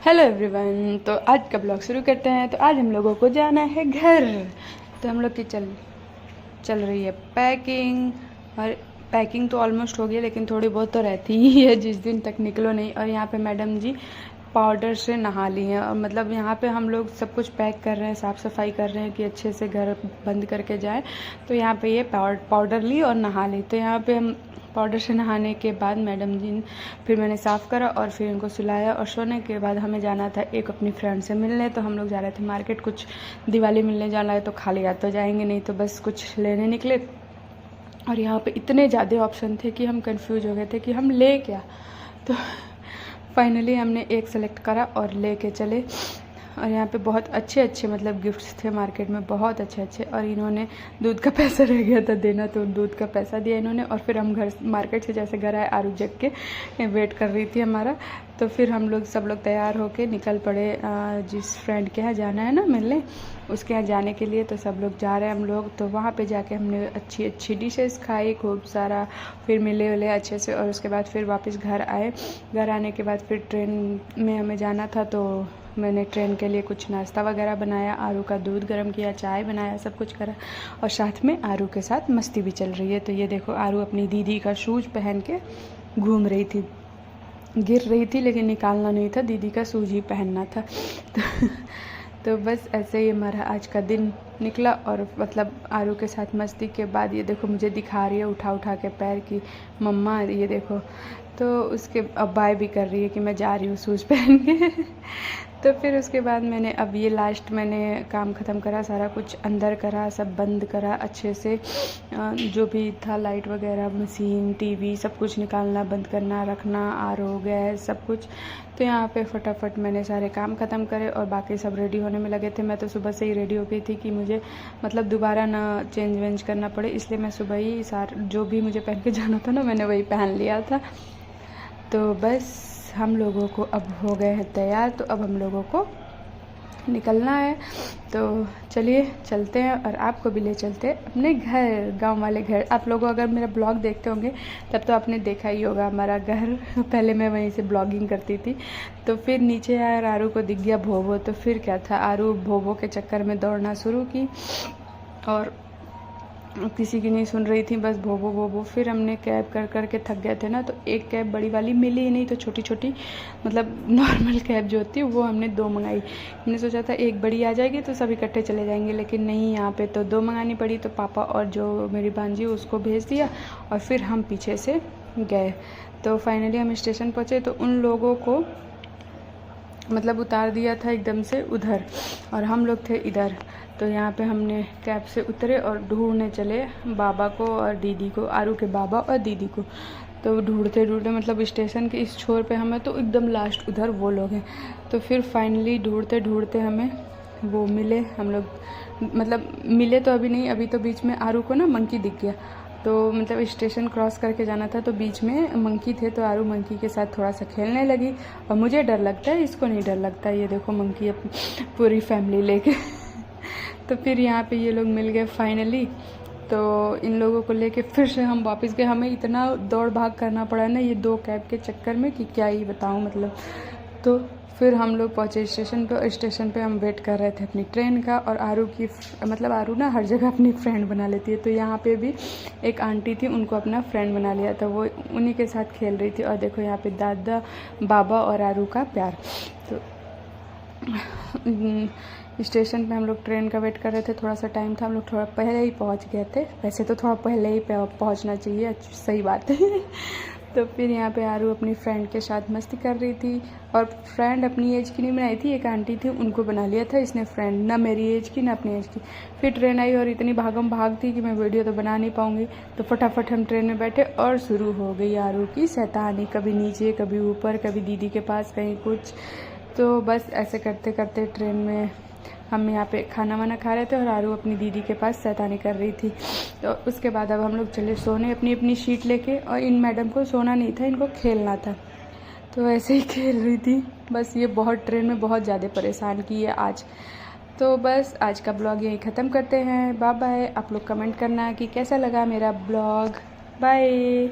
Hello everyone. तो आज का ब्लॉग शुरू करते हैं। तो आज हम लोगों को जाना है घर। तो हम लोग की चल रही है पैकिंग। और पैकिंग तो ऑलमोस्ट हो गई, लेकिन थोड़ी बहुत तो रहती ही है जिस दिन तक निकलो नहीं। और यहाँ पे मैडम जी पाउडर से नहा ली हैं। और मतलब यहाँ पे हम लोग सब कुछ पैक कर रहे हैं, साफ़ सफाई कर रहे हैं कि अच्छे से घर बंद करके जाए। तो यहाँ पे ये पाउडर ली और नहा ली। तो यहाँ पे हम पाउडर से नहाने के बाद मैडम जी फिर मैंने साफ़ करा और फिर इनको सुलाया। और सोने के बाद हमें जाना था एक अपनी फ्रेंड से मिलने। तो हम लोग जा रहे थे मार्केट, कुछ दिवाली मिलने जाना है। तो खाली हाथ तो जाएंगे नहीं, तो बस कुछ लेने निकले। और यहाँ पे इतने ज़्यादा ऑप्शन थे कि हम कंफ्यूज हो गए थे कि हम ले क्या। तो फाइनली हमने एक सेलेक्ट करा और ले के चले। और यहाँ पे बहुत अच्छे अच्छे मतलब गिफ्ट्स थे मार्केट में, बहुत अच्छे अच्छे। और इन्होंने दूध का पैसा रह गया था देना, तो दूध का पैसा दिया इन्होंने। और फिर हम घर मार्केट से जैसे घर आए, आरू जग के वेट कर रही थी हमारा। तो फिर हम लोग सब लोग तैयार होके निकल पड़े जिस फ्रेंड के यहाँ जाना है ना मिलने, उसके यहाँ जाने के लिए। तो सब लोग जा रहे हैं हम लोग। तो वहाँ पे जाके हमने अच्छी अच्छी डिशेस खाई खूब सारा, फिर मिले उले अच्छे से। और उसके बाद फिर वापस घर आए। घर आने के बाद फिर ट्रेन में हमें जाना था, तो मैंने ट्रेन के लिए कुछ नाश्ता वगैरह बनाया, आरू का दूध गर्म किया, चाय बनाया, सब कुछ करा। और साथ में आरू के साथ मस्ती भी चल रही है। तो ये देखो आरू अपनी दीदी का शूज़ पहन के घूम रही थी। गिर रही थी लेकिन निकालना नहीं था, दीदी का शूज़ ही पहनना था। तो बस ऐसे ही हमारा आज का दिन निकला। और मतलब आरू के साथ मस्ती के बाद ये देखो मुझे दिखा रही है उठा उठा के पैर की, मम्मा ये देखो। तो उसके अब बाय भी कर रही है कि मैं जा रही हूँ शूज़ पहन के। तो फिर उसके बाद मैंने अब ये लास्ट मैंने काम ख़त्म करा, सारा कुछ अंदर करा, सब बंद करा अच्छे से। जो भी था लाइट वगैरह, मशीन, टीवी, सब कुछ निकालना, बंद करना, रखना, आरओ, गैस, सब कुछ। तो यहाँ पे फटाफट मैंने सारे काम ख़त्म करे और बाकी सब रेडी होने में लगे थे। मैं तो सुबह से ही रेडी हो गई थी कि मुझे मतलब दोबारा ना चेंज वेंज करना पड़े, इसलिए मैं सुबह ही जो भी मुझे पहन के जाना था ना, मैंने वही पहन लिया था। तो बस हम लोगों को अब हो गए हैं तैयार। तो अब हम लोगों को निकलना है। तो चलिए चलते हैं और आपको भी ले चलते हैं अपने घर, गांव वाले घर। आप लोगों अगर मेरा ब्लॉग देखते होंगे तब तो आपने देखा ही होगा हमारा घर। पहले मैं वहीं से ब्लॉगिंग करती थी। तो फिर नीचे आया और आरू को दिख गया भोवो। तो फिर क्या था, आरू भोवो के चक्कर में दौड़ना शुरू की और किसी की नहीं सुन रही थी, बस भोबो भोबो। फिर हमने कैब कर कर के थक गए थे ना, तो एक कैब बड़ी वाली मिली ही नहीं, तो छोटी छोटी मतलब नॉर्मल कैब जो होती है वो हमने 2 मंगाई। हमने सोचा था एक बड़ी आ जाएगी तो सब इकट्ठे चले जाएंगे, लेकिन नहीं, यहाँ पे तो 2 मंगानी पड़ी। तो पापा और जो मेरी भांजी उसको भेज दिया और फिर हम पीछे से गए। तो फाइनली हम स्टेशन पहुँचे तो उन लोगों को मतलब उतार दिया था एकदम से उधर, और हम लोग थे इधर। तो यहाँ पे हमने कैब से उतरे और ढूंढने चले बाबा को और दीदी को, आरू के बाबा और दीदी को। तो ढूंढते ढूंढते मतलब स्टेशन के इस छोर पे हमें, तो एकदम लास्ट उधर वो लोग हैं। तो फिर फाइनली ढूंढते ढूंढते हमें वो मिले। हम लोग मतलब मिले तो अभी नहीं, अभी तो बीच में आरू को ना मंकी दिख गया। तो मतलब स्टेशन क्रॉस करके जाना था, तो बीच में मंकी थे। तो आरू मंकी के साथ थोड़ा सा खेलने लगी। और मुझे डर लगता है, इसको नहीं डर लगता। ये देखो मंकी अपनी पूरी फैमिली लेके। तो फिर यहाँ पे ये लोग मिल गए फाइनली। तो इन लोगों को लेके फिर से हम वापस गए। हमें इतना दौड़ भाग करना पड़ा ना ये 2 कैब के चक्कर में कि क्या ही बताऊँ मतलब। तो फिर हम लोग पहुँचे स्टेशन पे, और स्टेशन पे हम वेट कर रहे थे अपनी ट्रेन का। और आरू की मतलब आरू ना हर जगह अपनी फ्रेंड बना लेती है। तो यहाँ पे भी एक आंटी थी, उनको अपना फ्रेंड बना लिया था, वो उन्हीं के साथ खेल रही थी। और देखो यहाँ पे दादा, बाबा और आरू का प्यार। तो स्टेशन पे हम लोग ट्रेन का वेट कर रहे थे। थोड़ा सा टाइम था, हम लोग थोड़ा पहले ही पहुंच गए थे। वैसे तो थोड़ा पहले ही पहुंचना चाहिए, सही बात है। तो फिर यहाँ पे आरू अपनी फ्रेंड के साथ मस्ती कर रही थी। और फ्रेंड अपनी एज की नहीं बनाई थी, एक आंटी थी उनको बना लिया था इसने फ्रेंड, ना मेरी एज की ना अपनी एज की। फिर ट्रेन आई और इतनी भागम भाग थी कि मैं वीडियो तो बना नहीं पाऊँगी। तो फटाफट हम ट्रेन में बैठे और शुरू हो गई आरू की शैतानी, कभी नीचे कभी ऊपर, कभी दीदी के पास कहीं कुछ। तो बस ऐसे करते करते ट्रेन में हम यहाँ पे खाना वाना खा रहे थे और आरू अपनी दीदी के पास शैतानी कर रही थी। तो उसके बाद अब हम लोग चले सोने अपनी अपनी शीट लेके। और इन मैडम को सोना नहीं था, इनको खेलना था। तो ऐसे ही खेल रही थी बस। ये बहुत ट्रेन में बहुत ज़्यादा परेशान की है आज। तो बस आज का ब्लॉग यहीं ख़त्म करते हैं। Bye bye. आप लोग कमेंट करना कि कैसा लगा मेरा ब्लॉग। बाय।